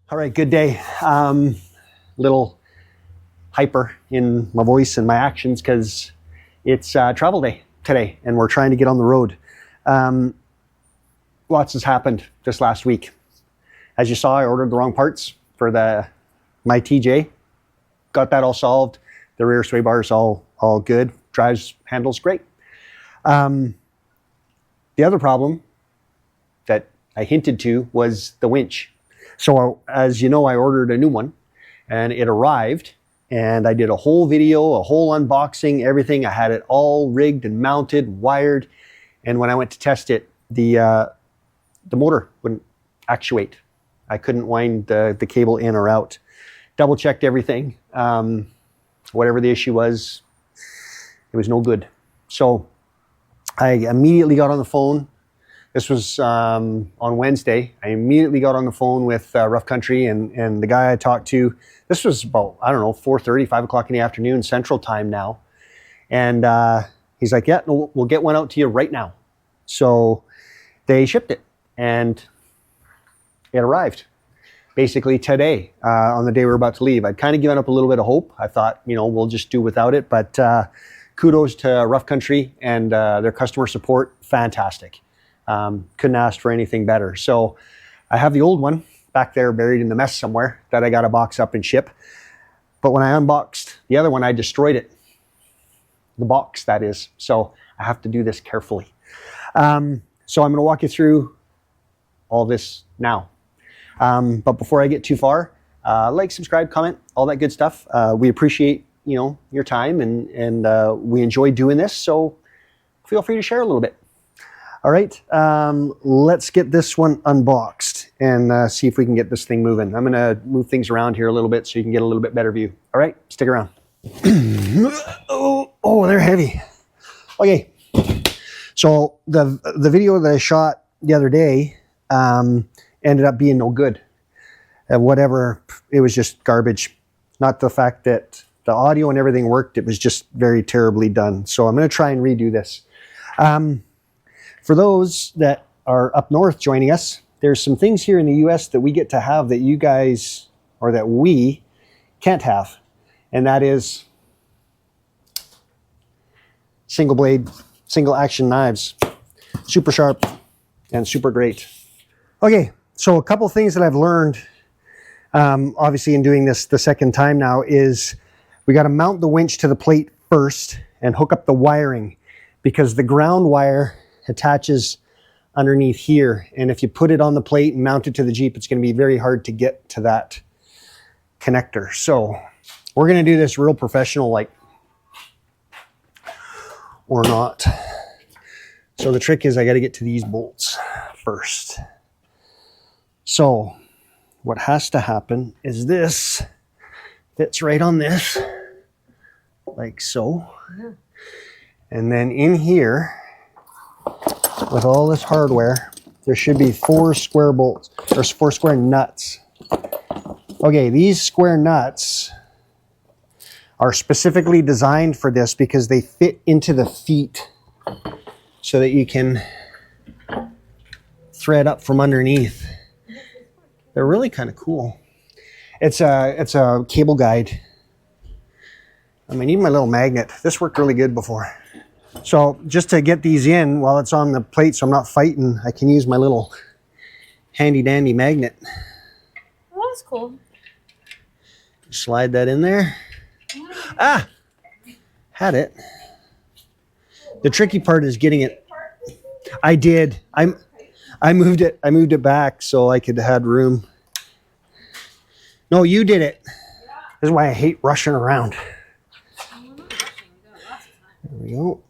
All right, good day. Little hyper in my voice and my actions because it's travel day today and we're trying to get on the road. Lots has happened this last week. As you saw, I ordered the wrong parts for my TJ. Got that all solved. The rear sway bar is all good. Handles great. The other problem that I hinted to was the winch. So as you know, I ordered a new one and it arrived and I did a whole video, a whole unboxing, everything. I had it all rigged and mounted, wired. And when I went to test it, the motor wouldn't actuate. I couldn't wind the cable in or out. Double checked everything. Whatever the issue was, it was no good. So I immediately got on the phone. This was on Wednesday. I immediately got on the phone with Rough Country and the guy I talked to. This was about, 4:30, 5 o'clock in the afternoon, Central Time now. And he's like, yeah, no, we'll get one out to you right now. So they shipped it and it arrived basically today on the day we're about to leave. I'd kind of given up a little bit of hope. I thought, we'll just do without it. But kudos to Rough Country and their customer support. Fantastic. Couldn't ask for anything better. So I have the old one back there buried in the mess somewhere that I got to box up and ship. But when I unboxed the other one, I destroyed it. The box, that is. So I have to do this carefully. So I'm going to walk you through all this now. But before I get too far, like, subscribe, comment, all that good stuff. We appreciate, your time and we enjoy doing this. So feel free to share a little bit. All right, let's get this one unboxed and see if we can get this thing moving. I'm going to move things around here a little bit so you can get a little bit better view. All right, stick around. oh, they're heavy. Okay, so the video that I shot the other day ended up being no good. Whatever, it was just garbage. Not the fact that the audio and everything worked, it was just very terribly done. So I'm going to try and redo this. For those that are up north joining us, there's some things here in the US that we get to have that you guys, or that we can't have. And that is single blade, single action knives. Super sharp and super great. Okay, so a couple things that I've learned, obviously in doing this the second time now, is we got to mount the winch to the plate first and hook up the wiring, because the ground wire attaches underneath here. And if you put it on the plate and mount it to the Jeep, it's going to be very hard to get to that connector. So we're going to do this real professional, like, or not. So the trick is I got to get to these bolts first. So what has to happen is this fits right on this, like so. And then in here, with all this hardware, there should be 4 square bolts, or 4 square nuts. Okay, these square nuts are specifically designed for this because they fit into the feet so that you can thread up from underneath. They're really kind of cool. It's a cable guide. I need my little magnet. This worked really good before. So just to get these in while it's on the plate so I'm not fighting, I can use my little handy dandy magnet. Oh, that's cool. Slide that in there. Ah! Had it. The tricky part is getting it. I did. I moved it back so I could have room. No, you did it. This is why I hate rushing around. There we go.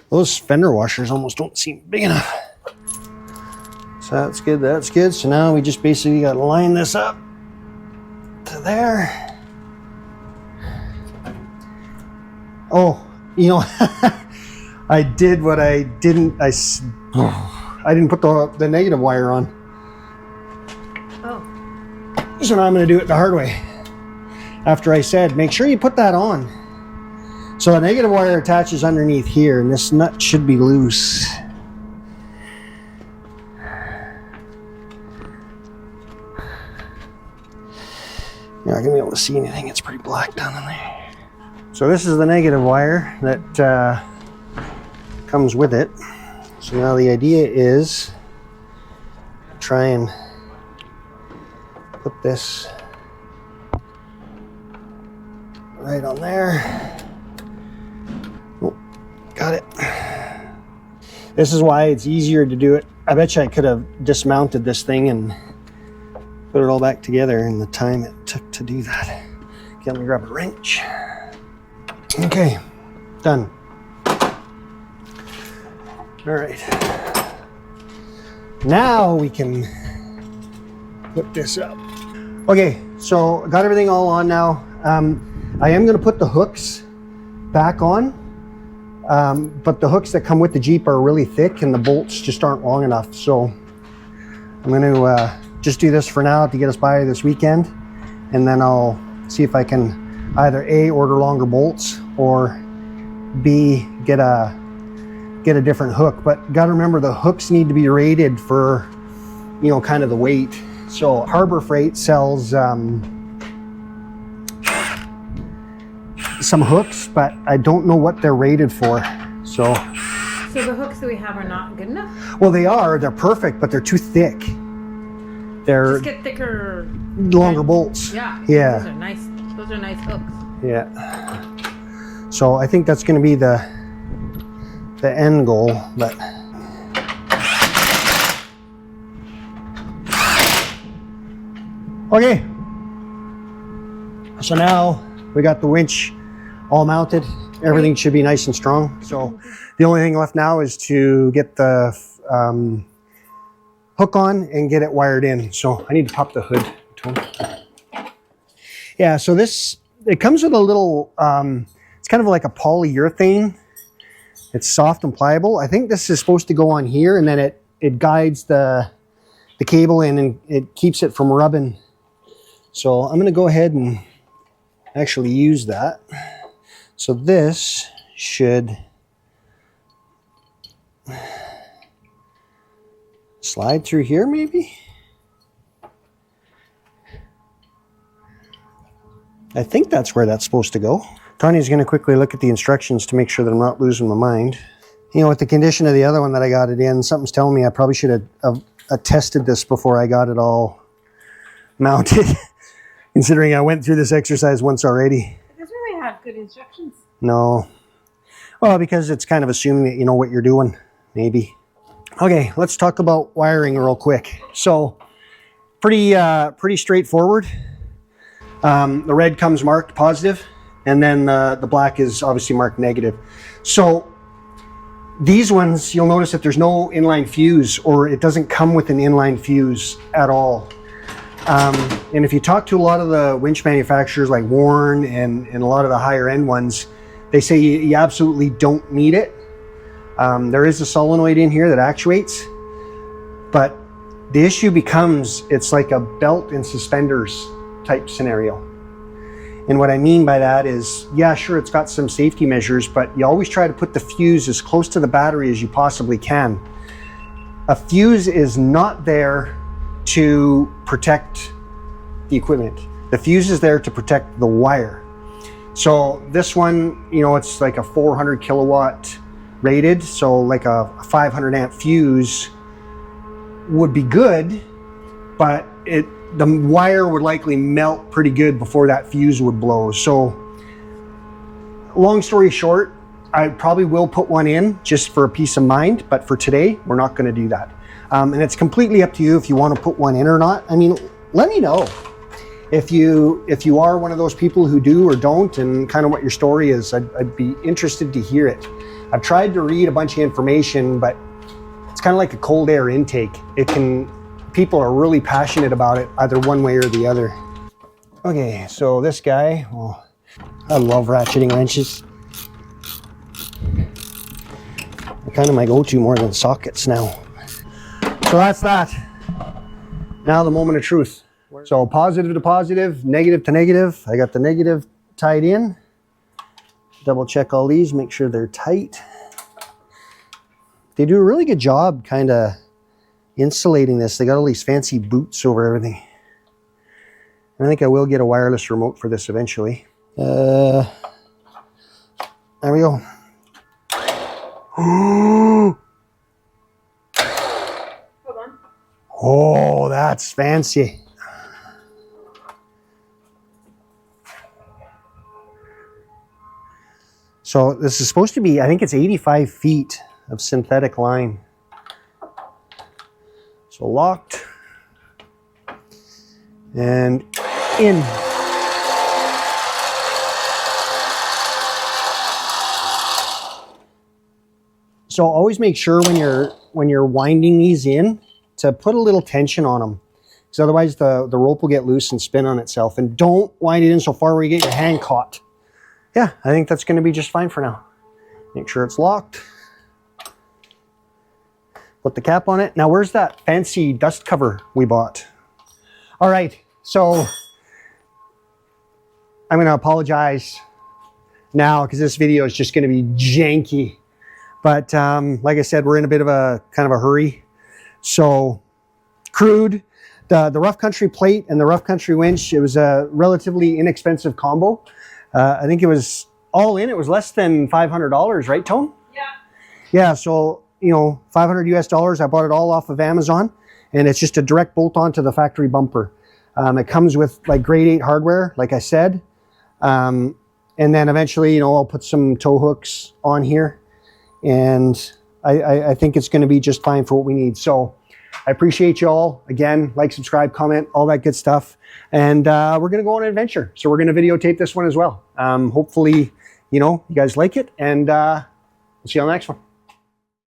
Those fender washers almost don't seem big enough. So that's good, that's good. So now we just basically got to line this up to there. Oh, I did what I didn't, I didn't put the negative wire on. So now I'm going to do it the hard way. After I said, make sure you put that on. So the negative wire attaches underneath here, and this nut should be loose. You're not gonna be able to see anything, it's pretty black down in there. So this is the negative wire that comes with it. So now the idea is try and put this right on there. Oh, got it. This is why it's easier to do it. I bet you I could have dismounted this thing and put it all back together in the time it took to do that. Okay, let me grab a wrench. Okay, done. All right. Now we can put this up. Okay, so I got everything all on now. I am going to put the hooks back on, but the hooks that come with the Jeep are really thick and the bolts just aren't long enough. So I'm going to just do this for now to get us by this weekend, and then I'll see if I can either A, order longer bolts, or B, get a different hook. But got to remember the hooks need to be rated for, you know, kind of the weight. So Harbor Freight sells some hooks, but I don't know what they're rated for. So the hooks that we have are not good enough? Well, they're perfect, but they're too thick. They're just get thicker, longer bolts. Yeah. Yeah. Those are nice. Those are nice hooks. Yeah. So I think that's going to be the end goal, but okay. So now we got the winch all mounted. Everything should be nice and strong. So the only thing left now is to get the hook on and get it wired in. So I need to pop the hood. Yeah, so it comes with a little, it's kind of like a polyurethane. It's soft and pliable. I think this is supposed to go on here, and then it guides the cable in and it keeps it from rubbing. So I'm going to go ahead and actually use that. So this should slide through here maybe. I think that's where that's supposed to go. Tanya's going to quickly look at the instructions to make sure that I'm not losing my mind. You know, with the condition of the other one that I got it in, something's telling me I probably should have tested this before I got it all mounted. Considering I went through this exercise once already. It doesn't really have good instructions. No. Well, because it's kind of assuming that you know what you're doing, maybe. Okay, let's talk about wiring real quick. So, pretty straightforward. The red comes marked positive, and then the black is obviously marked negative. So, these ones, you'll notice that there's no inline fuse, or it doesn't come with an inline fuse at all. And if you talk to a lot of the winch manufacturers like Warren and a lot of the higher end ones, they say you absolutely don't need it. There is a solenoid in here that actuates, but the issue becomes it's like a belt and suspenders type scenario. And what I mean by that is, yeah, sure, it's got some safety measures, but you always try to put the fuse as close to the battery as you possibly can. A fuse is not there to protect the equipment. The fuse is there to protect the wire. So this one, you know, it's like a 400 kilowatt rated, so like a 500 amp fuse would be good, but the wire would likely melt pretty good before that fuse would blow. So long story short, I probably will put one in just for a peace of mind, but for today, we're not going to do that. And it's completely up to you if you want to put one in or not. I mean, let me know if you are one of those people who do or don't, and kind of what your story is. I'd be interested to hear it. I've tried to read a bunch of information, but it's kind of like a cold air intake. People are really passionate about it, either one way or the other. Okay, so this guy, well, I love ratcheting wrenches. They're kind of my go-to more than sockets now. So that's that. Now the moment of truth. So positive to positive, negative to negative. I got the negative tied in. double check all these, make sure they're tight. They do a really good job kind of insulating this. They got all these fancy boots over everything. I think I will get a wireless remote for this eventually. There we go. Hold on. Oh, that's fancy. So this is supposed to be, I think it's 85 feet of synthetic line. So locked and in. So always make sure when you're winding these in to put a little tension on them, because otherwise the rope will get loose and spin on itself. And don't wind it in so far where you get your hand caught. Yeah, I think that's going to be just fine for now. Make sure it's locked. Put the cap on it. Now, where's that fancy dust cover we bought? All right, so I'm going to apologize now because this video is just going to be janky. But like I said, we're in a bit of a kind of a hurry. So crude, the rough country plate and the rough country winch, it was a relatively inexpensive combo. I think it was all in, it was less than $500, right, Tone? Yeah. Yeah, so, you know, $500 US. I bought it all off of Amazon, and it's just a direct bolt onto the factory bumper. It comes with like grade 8 hardware, like I said. And then eventually, you know, I'll put some tow hooks on here, and I think it's going to be just fine for what we need. So I appreciate you all. Again, like, subscribe, comment, all that good stuff. And we're going to go on an adventure. So we're going to videotape this one as well. Hopefully, you know, you guys like it, and we'll see you on the next one.